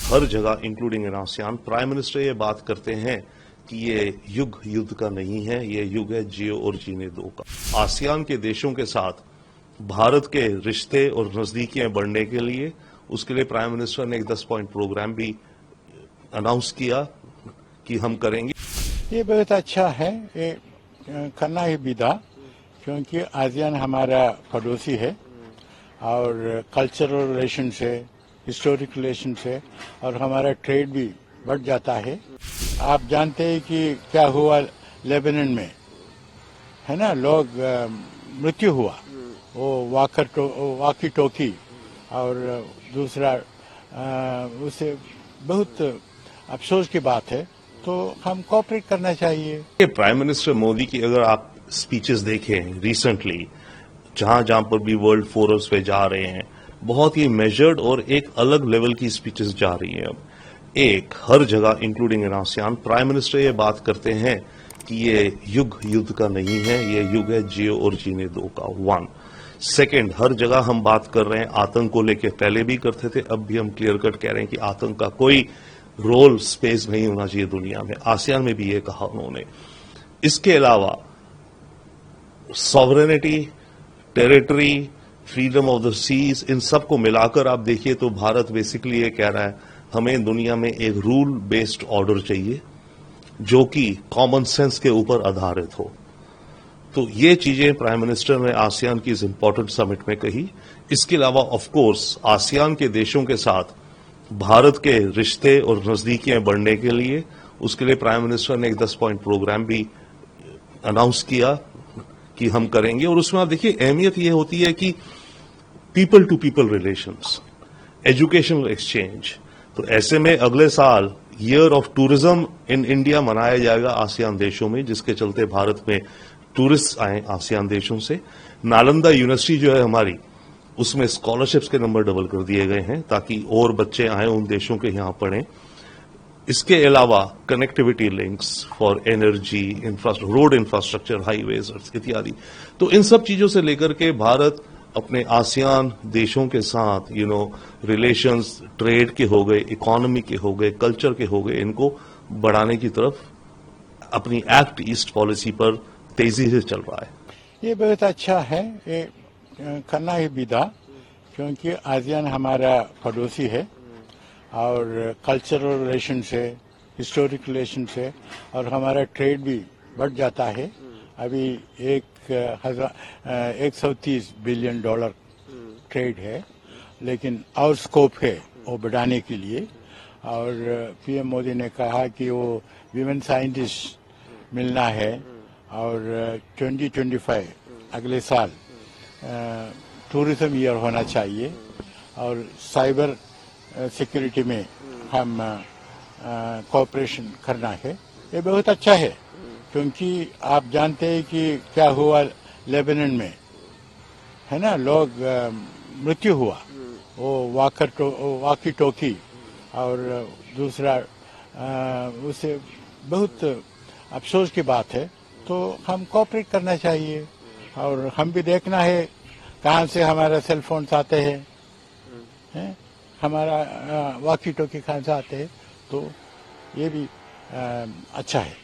हर जगह including in ASEAN prime minister ये बात करते हैं कि ये युग युद्ध का नहीं है, ये युग है जियो और जीने दो का। आसियान के देशों के साथ भारत के रिश्ते और नजदीकियां बढ़ने के लिए उसके लिए प्राइम मिनिस्टर ने एक 10 पॉइंट प्रोग्राम भी अनाउंस किया कि हम करेंगे। ये बहुत अच्छा है, ये करना ही भी था, क्योंकि आसियान हमारा पड़ोसी है और कल्चरल रिलेशन से, हिस्टोरिक रिलेशन से, और हमारा ट्रेड भी बढ़ जाता है। आप जानते हैं कि क्या हुआ लेबनान में, है ना, लोग मृत्यु हुआ, वो वाकी टोकी, और दूसरा उससे बहुत अफसोस की बात है। तो हम कोऑपरेट करना चाहिए। प्राइम मिनिस्टर मोदी की अगर आप स्पीचेस देखें रिसेंटली, जहां जहां पर भी वर्ल्ड फोरम्स पे जा रहे हैं, बहुत ही मेजर्ड और एक अलग लेवल की स्पीचेस जा रही हैं। अब एक हर जगह including in ASEAN prime minister ये बात करते हैं कि ये युग युद्ध का नहीं है, ये युग है जियो और जीने दो का। 1 सेकेंड, हर जगह हम बात कर रहे हैं आतंक को लेकर, पहले भी करते थे, अब भी हम क्लियर कट कह रहे हैं कि आतंक का कोई रोल स्पेस नहीं होना चाहिए दुनिया में। आसियान में भी ये कहा उन्होंने। इसके अलावा sovereignty, territory, freedom of the seas, इन सबको मिलाकर आप देखिए तो भारत बेसिकली ये कह रहा है हमें दुनिया में एक रूल बेस्ड ऑर्डर चाहिए जो कि कॉमन सेंस के ऊपर आधारित हो। तो ये चीजें प्राइम मिनिस्टर ने आसियान की इस इंपॉर्टेंट समिट में कही। इसके अलावा ऑफ कोर्स आसियान के देशों के साथ भारत के रिश्ते और नजदीकियां बढ़ने के लिए उसके लिए प्राइम मिनिस्टर ने एक 10 पॉइंट प्रोग्राम भी अनाउंस किया कि हम करेंगे। और उसमें आप देखिए अहमियत यह होती है कि people to people relations, educational exchange. तो ऐसे में अगले साल year of tourism in India मनाया जाएगा आसियान देशों में, जिसके चलते भारत में टूरिस्ट आए आसियान देशों से। नालंदा यूनिवर्सिटी जो है हमारी, उसमें स्कॉलरशिप्स के नंबर डबल कर दिए गए हैं ताकि और बच्चे आए उन देशों के यहां पढ़ें। इसके अलावा connectivity links for energy, road infrastructure, highways इत्यादि। तो इन सब चीजों से लेकर के भारत अपने आसियान देशों के साथ रिलेशंस, ट्रेड के हो गए, इकोनॉमी के हो गए, कल्चर के हो गए, इनको बढ़ाने की तरफ अपनी एक्ट ईस्ट पॉलिसी पर तेजी से चल रहा है। ये बहुत अच्छा है, ये करना ही भी था, क्योंकि आसियान हमारा पड़ोसी है और कल्चरल रिलेशन से, हिस्टोरिक रिलेशन से, और हमारा ट्रेड भी बढ़ जाता है। अभी 130 बिलियन डॉलर ट्रेड है, लेकिन और स्कोप है वो बढ़ाने के लिए। और पीएम मोदी ने कहा कि वो विमेन साइंटिस्ट मिलना है, और 2025 अगले साल टूरिज्म ईयर होना चाहिए, और साइबर सिक्योरिटी में हम कोऑपरेशन करना है। ये बहुत अच्छा है, क्योंकि आप जानते हैं कि क्या हुआ लेबनान में, है ना, लोग मृत्यु हुआ, वो वाकी टोकी, और दूसरा उससे बहुत अफसोस की बात है। तो हम कोऑपरेट करना चाहिए, और हम भी देखना है कहाँ से हमारा सेल फोन्स आते हैं, हमारा वाकी टोकी कहाँ से आते हैं। तो ये भी अच्छा है।